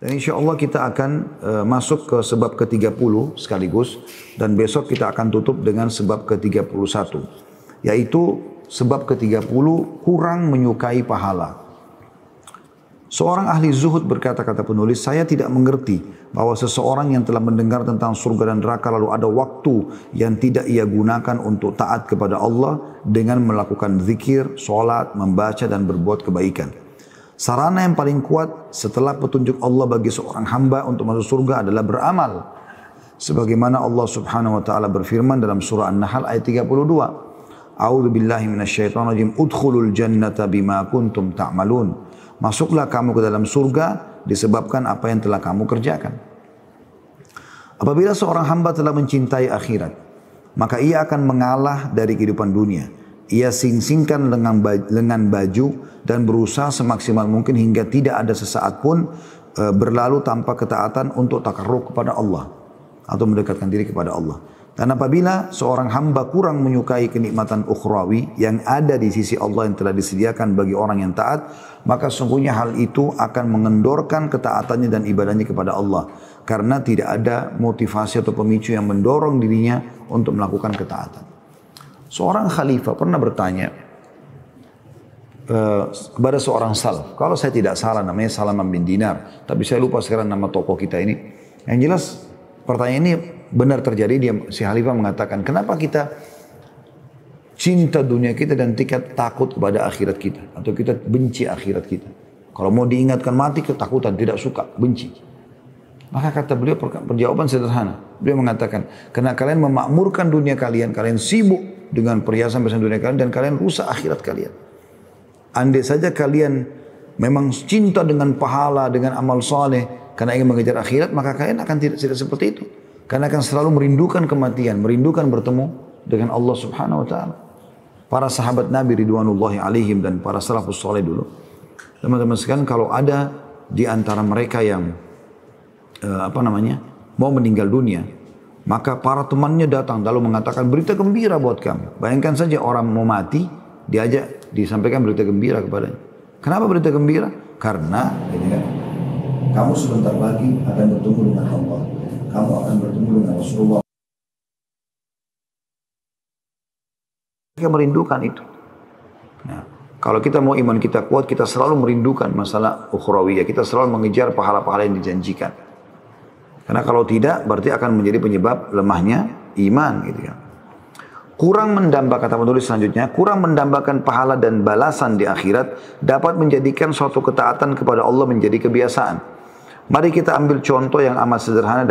Dan insya Allah kita akan masuk ke sebab ke-30 sekaligus. Dan besok kita akan tutup dengan sebab ke-31. Yaitu sebab ke-30 kurang menyukai pahala. Seorang ahli zuhud berkata, kata penulis, saya tidak mengerti bahwa seseorang yang telah mendengar tentang surga dan neraka lalu ada waktu yang tidak ia gunakan untuk taat kepada Allah dengan melakukan zikir, sholat, membaca dan berbuat kebaikan. Sarana yang paling kuat setelah petunjuk Allah bagi seorang hamba untuk masuk surga adalah beramal. Sebagaimana Allah subhanahu wa ta'ala berfirman dalam surah An-Nahl ayat 32. A'udzu billahi minasyaitonir rajim. Udkhulul jannata bima kuntum ta'malun. Masuklah kamu ke dalam surga disebabkan apa yang telah kamu kerjakan. Apabila seorang hamba telah mencintai akhirat, maka ia akan mengalah dari kehidupan dunia. Ia sing-singkan lengan baju dan berusaha semaksimal mungkin hingga tidak ada sesaat pun berlalu tanpa ketaatan untuk takarrub kepada Allah atau mendekatkan diri kepada Allah. Dan apabila seorang hamba kurang menyukai kenikmatan ukhrawi yang ada di sisi Allah yang telah disediakan bagi orang yang taat, maka sungguhnya hal itu akan mengendorkan ketaatannya dan ibadahnya kepada Allah. Karena tidak ada motivasi atau pemicu yang mendorong dirinya untuk melakukan ketaatan. Seorang khalifah pernah bertanya kepada seorang salaf. Kalau saya tidak salah namanya Salaman bin Dinar. Tapi saya lupa sekarang nama tokoh kita ini. Yang jelas pertanyaan ini benar terjadi. Si khalifah mengatakan, kenapa kita cinta dunia kita dan takut kepada akhirat kita? Atau kita benci akhirat kita? Kalau mau diingatkan mati, ketakutan, tidak suka, benci. Maka kata beliau, perjawaban sederhana. Beliau mengatakan, karena kalian memakmurkan dunia kalian, kalian sibuk dengan perhiasan dunia kalian, dan kalian rusak akhirat kalian. Andai saja kalian memang cinta dengan pahala, dengan amal saleh, karena ingin mengejar akhirat, maka kalian akan tidak seperti itu. Karena akan selalu merindukan kematian, merindukan bertemu dengan Allah subhanahu wa ta'ala. Para sahabat Nabi ridwanullahi alaihim dan para salafus saleh dulu. Teman-teman sekalian, kalau ada di antara mereka yang mau meninggal dunia, maka para temannya datang lalu mengatakan berita gembira buat kami. Bayangkan saja orang mau mati, disampaikan berita gembira kepadanya. Kenapa berita gembira? Karena kamu sebentar lagi akan bertemu dengan Allah. Kamu akan bertemu dengan Rasulullah. Kita merindukan itu. Nah, kalau kita mau iman kita kuat, kita selalu merindukan masalah ukhrawiyah. Kita selalu mengejar pahala-pahala yang dijanjikan. Karena kalau tidak, berarti akan menjadi penyebab lemahnya iman. Gitu kan. Kurang mendambakan, kata penulis selanjutnya, kurang mendambakan pahala dan balasan di akhirat dapat menjadikan suatu ketaatan kepada Allah menjadi kebiasaan. Mari kita ambil contoh yang amat sederhana,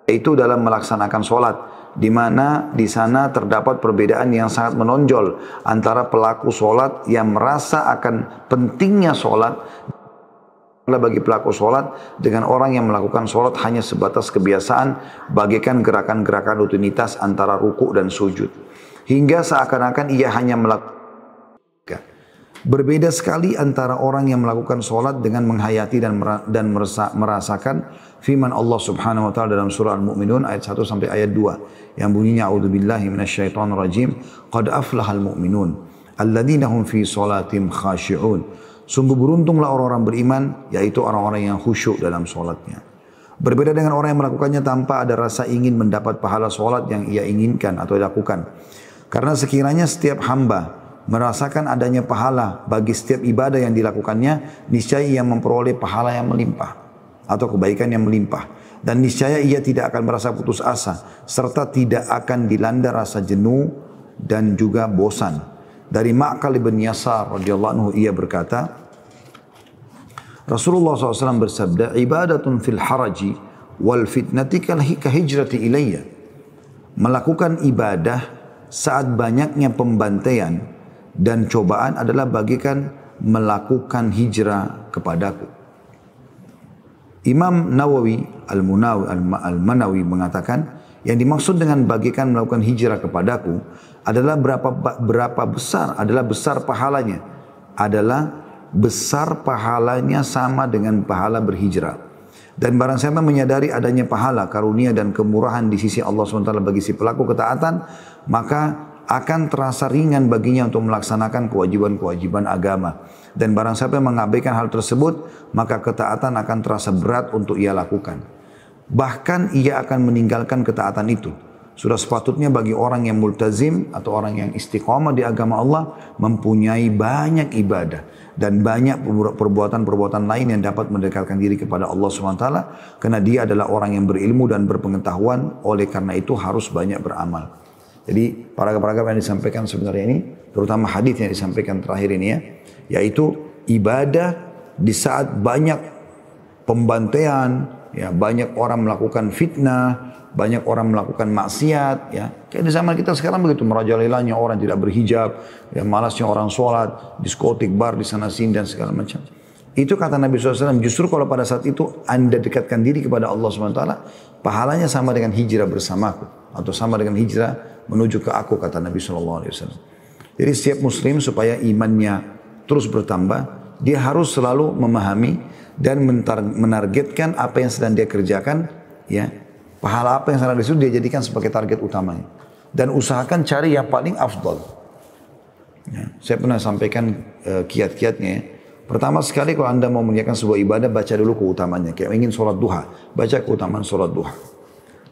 yaitu dalam melaksanakan sholat, di mana di sana terdapat perbedaan yang sangat menonjol antara pelaku sholat yang merasa akan pentingnya sholat bagi pelaku sholat dengan orang yang melakukan sholat hanya sebatas kebiasaan, bagaikan gerakan-gerakan rutinitas antara ruku dan sujud, hingga seakan-akan ia hanya melakukan. Berbeda sekali antara orang yang melakukan sholat dengan menghayati dan merasakan firman Allah subhanahu wa ta'ala dalam surah Al-Mu'minun ayat 1 sampai ayat 2 yang bunyinya a'udzubillahi minasyaitonir rajim qad aflahal mu'minun alladzina hum fi sholatim khashi'un. Sungguh beruntunglah orang-orang beriman, yaitu orang-orang yang khusyuk dalam sholatnya. Berbeda dengan orang yang melakukannya tanpa ada rasa ingin mendapat pahala sholat yang ia inginkan atau lakukan. Karena sekiranya setiap hamba merasakan adanya pahala bagi setiap ibadah yang dilakukannya, niscaya ia memperoleh pahala yang melimpah atau kebaikan yang melimpah. Dan niscaya ia tidak akan merasa putus asa, serta tidak akan dilanda rasa jenuh dan juga bosan. Dari Ma'qal ibn Yasar radhiyallahu anhu ia berkata, Rasulullah SAW bersabda, ibadatun fil haraji wal fitnati kahijrati ilayya. Melakukan ibadah saat banyaknya pembantaian dan cobaan adalah bagikan melakukan hijrah kepadaku. Imam Nawawi Al-Manawi mengatakan, yang dimaksud dengan bagikan melakukan hijrah kepadaku adalah besar pahalanya. Adalah besar pahalanya sama dengan pahala berhijrah. Dan barang siapa menyadari adanya pahala, karunia dan kemurahan di sisi Allah SWT bagi si pelaku ketaatan, maka akan terasa ringan baginya untuk melaksanakan kewajiban-kewajiban agama. Dan barang siapa yang mengabaikan hal tersebut, maka ketaatan akan terasa berat untuk ia lakukan. Bahkan ia akan meninggalkan ketaatan itu. Sudah sepatutnya bagi orang yang multazim atau orang yang istiqamah di agama Allah mempunyai banyak ibadah dan banyak perbuatan-perbuatan lain yang dapat mendekatkan diri kepada Allah SWT, karena dia adalah orang yang berilmu dan berpengetahuan, oleh karena itu harus banyak beramal. Jadi paragraf-paragraf yang disampaikan sebenarnya ini, terutama hadis yang disampaikan terakhir ini ya, yaitu ibadah di saat banyak pembantaian, ya, banyak orang melakukan fitnah, banyak orang melakukan maksiat, ya. Kayak di zaman kita sekarang begitu, merajalelanya orang tidak berhijab, ya, malasnya orang sholat, diskotik, bar di sana sini dan segala macam. Itu kata Nabi SAW, justru kalau pada saat itu Anda dekatkan diri kepada Allah SWT, pahalanya sama dengan hijrah bersamaku, atau sama dengan hijrah menuju ke aku, kata Nabi SAW. Jadi setiap muslim supaya imannya terus bertambah, dia harus selalu memahami dan menargetkan apa yang sedang dia kerjakan, ya. Pahala apa yang sedang disitu dia jadikan sebagai target utamanya. Dan usahakan cari yang paling afdal. Ya, saya pernah sampaikan kiat-kiatnya ya. Pertama sekali kalau Anda mau mengerjakan sebuah ibadah, baca dulu keutamannya. Kayak ingin sholat duha, baca keutamaan sholat duha.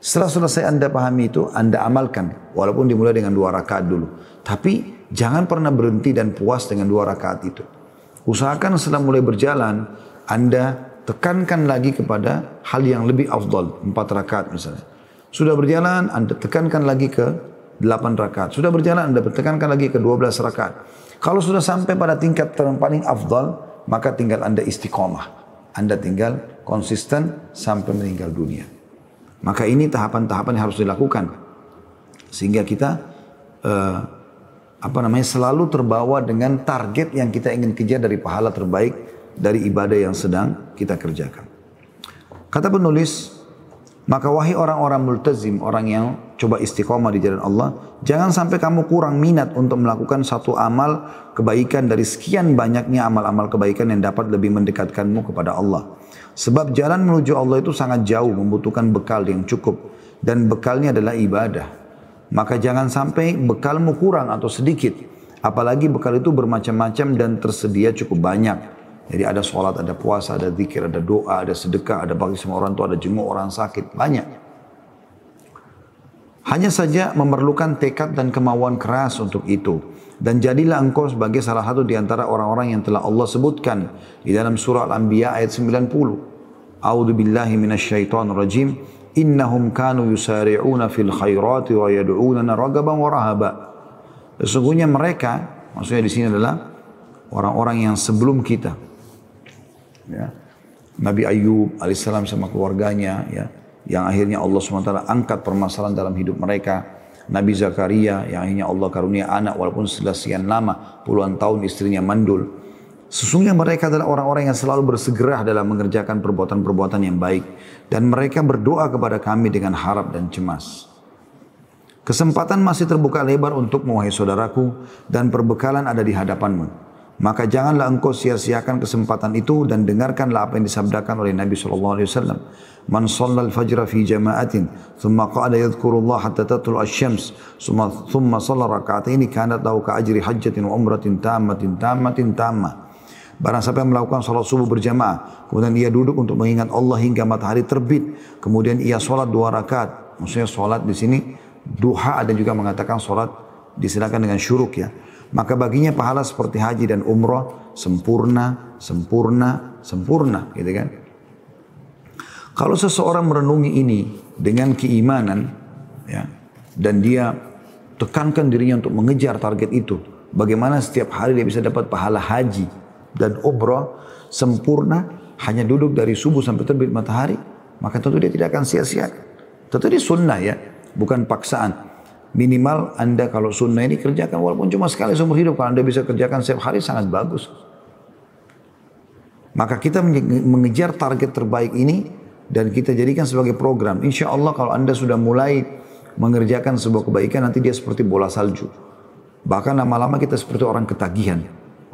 Setelah selesai Anda pahami itu, Anda amalkan. Walaupun dimulai dengan 2 rakaat dulu. Tapi jangan pernah berhenti dan puas dengan 2 rakaat itu. Usahakan setelah mulai berjalan, Anda tekankan lagi kepada hal yang lebih afdal, 4 rakaat misalnya. Sudah berjalan, Anda tekankan lagi ke 8 rakaat. Sudah berjalan, Anda tekankan lagi ke 12 rakaat. Kalau sudah sampai pada tingkat yang paling afdal, maka tinggal Anda istiqomah. Anda tinggal konsisten sampai meninggal dunia. Maka ini tahapan-tahapan yang harus dilakukan. Sehingga kita selalu terbawa dengan target yang kita ingin kejar dari pahala terbaik dari ibadah yang sedang kita kerjakan. Kata penulis, maka wahai orang-orang multazim, orang yang coba istiqomah di jalan Allah, jangan sampai kamu kurang minat untuk melakukan satu amal kebaikan dari sekian banyaknya amal-amal kebaikan yang dapat lebih mendekatkanmu kepada Allah. Sebab jalan menuju Allah itu sangat jauh, membutuhkan bekal yang cukup, dan bekalnya adalah ibadah. Maka jangan sampai bekalmu kurang atau sedikit, apalagi bekal itu bermacam-macam dan tersedia cukup banyak. Jadi ada sholat, ada puasa, ada zikir, ada doa, ada sedekah, ada bagi semua orang tua, ada jenguk orang sakit, banyak. Hanya saja memerlukan tekad dan kemauan keras untuk itu. Dan jadilah engkau sebagai salah satu di antara orang-orang yang telah Allah sebutkan di dalam surah Al-Anbiya ayat 90. A'udzu billahi minasyaitonir rajim. Innahum kanu yusari'una fil khairati wa yad'unana ragaban wa rahaba. Sesungguhnya mereka, maksudnya di sini adalah orang-orang yang sebelum kita. Ya. Nabi Ayub alaihissalam sama keluarganya, ya, yang akhirnya Allah SWT angkat permasalahan dalam hidup mereka. Nabi Zakaria yang akhirnya Allah karunia anak walaupun setelah sekian lama, puluhan tahun istrinya mandul. Sesungguhnya mereka adalah orang-orang yang selalu bersegera dalam mengerjakan perbuatan-perbuatan yang baik. Dan mereka berdoa kepada kami dengan harap dan cemas. Kesempatan masih terbuka lebar untukmu wahai saudaraku, dan perbekalan ada di hadapanmu. Maka janganlah engkau sia-siakan kesempatan itu dan dengarkanlah apa yang disabdakan oleh Nabi SAW. Man shallal fajra fi jama'atin, thumma qa'ada yadhkurullah hatta tatul asy-syams, thumma shalla raka'ataini kanat lahu ka'ajri hajjatin wa umratin tammatin tammah. Barang siapa yang melakukan salat subuh berjamaah, kemudian ia duduk untuk mengingat Allah hingga matahari terbit, kemudian ia salat 2 rakaat. Maksudnya salat di sini duha, ada juga mengatakan salat disilakan dengan syuruk ya. Maka baginya pahala seperti haji dan umrah sempurna, gitu kan. Kalau seseorang merenungi ini dengan keimanan, ya, dan dia tekankan dirinya untuk mengejar target itu, bagaimana setiap hari dia bisa dapat pahala haji dan umrah sempurna, hanya duduk dari subuh sampai terbit matahari, maka tentu dia tidak akan sia-sia. Tentu ini sunnah ya, bukan paksaan. Minimal Anda kalau sunnah ini kerjakan walaupun cuma sekali seumur hidup. Kalau Anda bisa kerjakan setiap hari sangat bagus. Maka kita mengejar target terbaik ini dan kita jadikan sebagai program. Insya Allah kalau Anda sudah mulai mengerjakan sebuah kebaikan, nanti dia seperti bola salju. Bahkan lama-lama kita seperti orang ketagihan.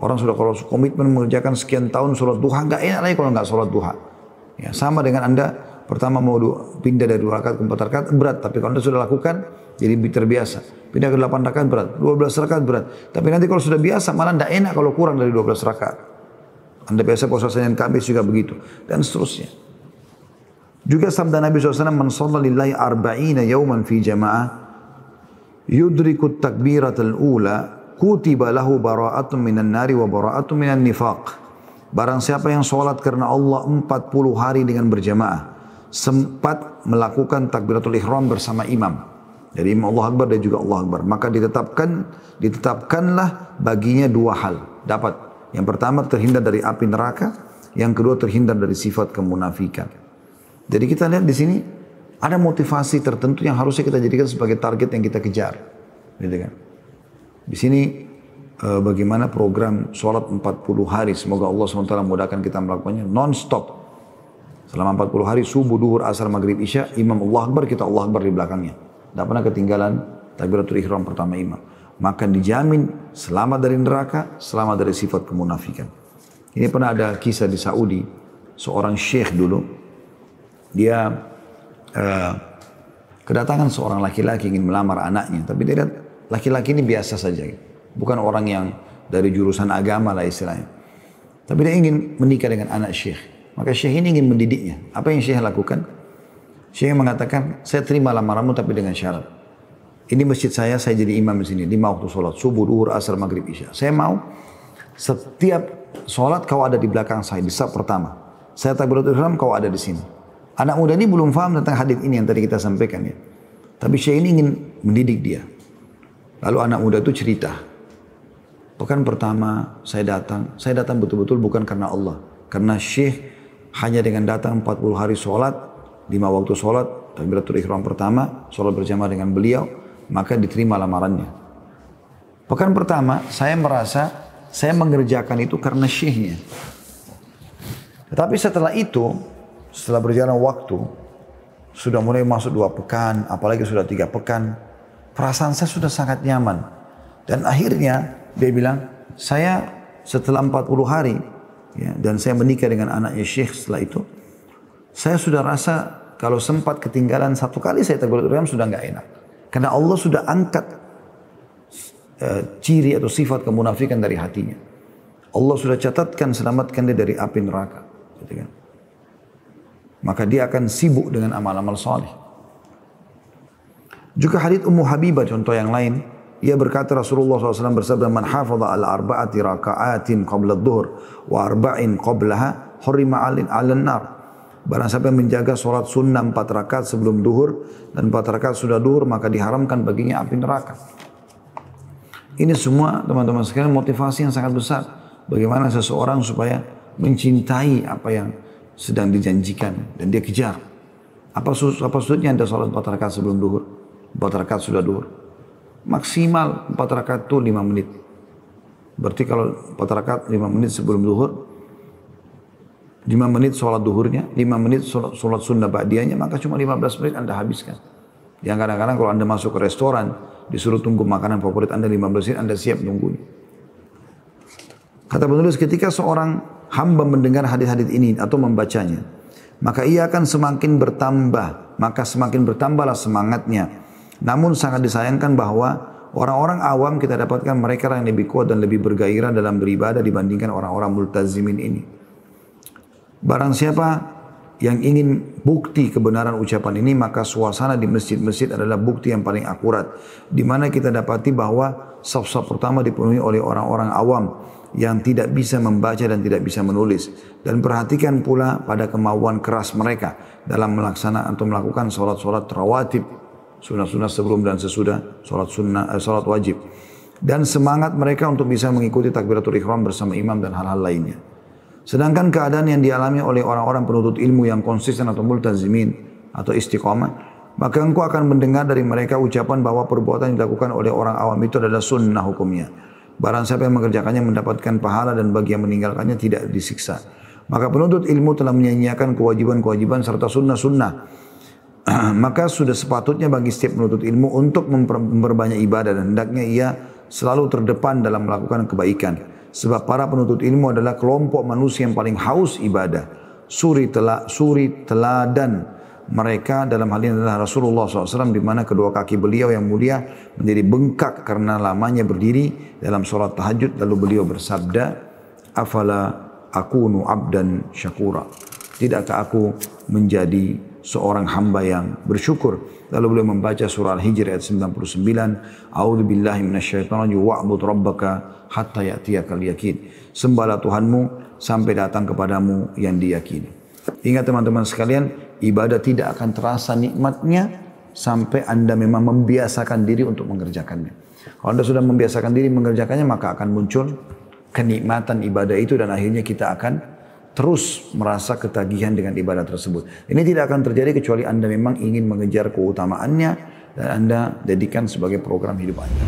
Orang sudah kalau komitmen mengerjakan sekian tahun sholat duha, nggak enak lagi kalau nggak sholat duha. Ya, sama dengan Anda pertama mau pindah dari 2 rakaat ke 4 rakaat berat, tapi kalau Anda sudah lakukan jadi terbiasa. pindah ke 8 rakaat berat, 12 rakaat berat. Tapi nanti kalau sudah biasa malah tidak enak kalau kurang dari 12 rakaat. Anda biasa puasa Senin Kamis juga begitu dan seterusnya. Juga sabda Nabi SAW, "Man shalla lillahi arba'ina yawman fi jama'ah yudriku takbiratul ula kutiba lahu bara'atun minan nari wa bara'atun minan nifaq." Barang siapa yang sholat karena Allah 40 hari dengan berjamaah, sempat melakukan takbiratul ihram bersama imam. Jadi imam Allah Akbar dan juga Allah Akbar. Maka ditetapkanlah baginya 2 hal. Dapat. Yang pertama terhindar dari api neraka. Yang kedua terhindar dari sifat kemunafikan. Jadi kita lihat di sini ada motivasi tertentu yang harusnya kita jadikan sebagai target yang kita kejar. Gitu kan. Di sini bagaimana program sholat 40 hari. Semoga Allah SWT memudahkan kita melakukannya non-stop. Selama 40 hari, subuh, duhur, asar, maghrib, isya, imam Allah Akbar, kita Allah Akbar di belakangnya. Tidak pernah ketinggalan takbiratul ihram pertama imam. Maka dijamin selamat dari neraka, selamat dari sifat kemunafikan. Ini pernah ada kisah di Saudi, seorang syekh dulu, dia kedatangan seorang laki-laki ingin melamar anaknya. Tapi dia lihat laki-laki ini biasa saja. Bukan orang yang dari jurusan agama lah istilahnya. Tapi dia ingin menikah dengan anak syekh. Maka syekh ini ingin mendidiknya. Apa yang syekh lakukan? Syekh mengatakan, saya terima lamaranmu tapi dengan syarat. Ini masjid saya jadi imam di sini. 5 waktu sholat. Subuh, duhur, asar, maghrib, isya. Saya mau setiap sholat kau ada di belakang saya. Di saf pertama. Saya takbiratul ihram, kau ada di sini. Anak muda ini belum paham tentang hadis ini yang tadi kita sampaikan ya. Tapi syekh ini ingin mendidik dia. Lalu anak muda itu cerita. Pekan pertama saya datang betul-betul bukan karena Allah. Karena syekh hanya dengan datang 40 hari sholat, 5 waktu sholat, takbiratul ihram pertama, sholat berjamaah dengan beliau, maka diterima lamarannya. Pekan pertama saya merasa saya mengerjakan itu karena syekhnya. Tetapi setelah itu, setelah berjalan waktu, sudah mulai masuk 2 pekan, apalagi sudah 3 pekan, perasaan saya sudah sangat nyaman. Dan akhirnya dia bilang, saya setelah 40 hari, ya, dan saya menikah dengan anaknya syekh setelah itu, saya sudah rasa kalau sempat ketinggalan 1 kali saya takbiratul ihram sudah enggak enak. Karena Allah sudah angkat ciri atau sifat kemunafikan dari hatinya. Allah sudah catatkan selamatkan dia dari api neraka. Gitu kan. Maka dia akan sibuk dengan amal-amal saleh. Juga hadits Ummu Habibah contoh yang lain. Ia berkata Rasulullah SAW bersabda, "Man hafadha ala arba'ati raka'atin qabla adh-dhuhr wa arba'in qablaha hurrima 'alan nar." Barang siapa yang menjaga salat sunnah 4 rakaat sebelum duhur dan 4 rakaat sudah duhur, maka diharamkan baginya api neraka. Ini semua teman-teman sekalian motivasi yang sangat besar. Bagaimana seseorang supaya mencintai apa yang sedang dijanjikan dan dia kejar. Apa maksudnya Anda salat 4 rakaat sebelum duhur? 4 rakaat sudah duhur. Maksimal 4 rakaat itu 5 menit. Berarti kalau 4 rakaat 5 menit sebelum duhur, 5 menit sholat duhurnya, 5 menit sholat sunnah ba'diyahnya, maka cuma 15 menit Anda habiskan. Yang kadang-kadang kalau Anda masuk ke restoran, disuruh tunggu makanan favorit Anda 15 menit, Anda siap nunggunya. Kata penulis, ketika seorang hamba mendengar hadis-hadis ini atau membacanya, maka ia akan semakin bertambah, maka semakin bertambahlah semangatnya. Namun sangat disayangkan bahwa orang-orang awam kita dapatkan mereka yang lebih kuat dan lebih bergairah dalam beribadah dibandingkan orang-orang multazimin ini. Barang siapa yang ingin bukti kebenaran ucapan ini, maka suasana di masjid-masjid adalah bukti yang paling akurat. Di mana kita dapati bahwa saf-saf pertama dipenuhi oleh orang-orang awam yang tidak bisa membaca dan tidak bisa menulis. Dan perhatikan pula pada kemauan keras mereka dalam melaksanakan atau melakukan sholat-sholat rawatib, sunnah-sunnah sebelum dan sesudah sholat wajib. Dan semangat mereka untuk bisa mengikuti takbiratul ihram bersama imam dan hal-hal lainnya. Sedangkan keadaan yang dialami oleh orang-orang penuntut ilmu yang konsisten atau multazimin atau istiqamah, maka engkau akan mendengar dari mereka ucapan bahwa perbuatan yang dilakukan oleh orang awam itu adalah sunnah hukumnya. Barang siapa yang mengerjakannya mendapatkan pahala dan bagi yang meninggalkannya tidak disiksa. Maka penuntut ilmu telah menyanyiakan kewajiban-kewajiban serta sunnah-sunnah. Maka sudah sepatutnya bagi setiap penuntut ilmu untuk memperbanyak ibadah dan hendaknya ia selalu terdepan dalam melakukan kebaikan. Sebab para penuntut ilmu adalah kelompok manusia yang paling haus ibadah. Suri teladan mereka dalam hal ini adalah Rasulullah SAW, di mana kedua kaki beliau yang mulia menjadi bengkak karena lamanya berdiri dalam sholat tahajud. Lalu beliau bersabda, afala akunu abdan syakura, tidakkah aku menjadi seorang hamba yang bersyukur? Lalu beliau membaca surah Al-Hijr ayat 99, A'udzu billahi minasyaitonir rajim wa'bud rabbaka hatta ya'tiyakal yaqin. Sembahlah Tuhanmu sampai datang kepadamu yang diyakini. Ingat teman-teman sekalian, ibadah tidak akan terasa nikmatnya sampai Anda memang membiasakan diri untuk mengerjakannya. Kalau Anda sudah membiasakan diri mengerjakannya, maka akan muncul kenikmatan ibadah itu dan akhirnya kita akan terus merasa ketagihan dengan ibadah tersebut. Ini tidak akan terjadi kecuali Anda memang ingin mengejar keutamaannya dan Anda jadikan sebagai program hidup Anda.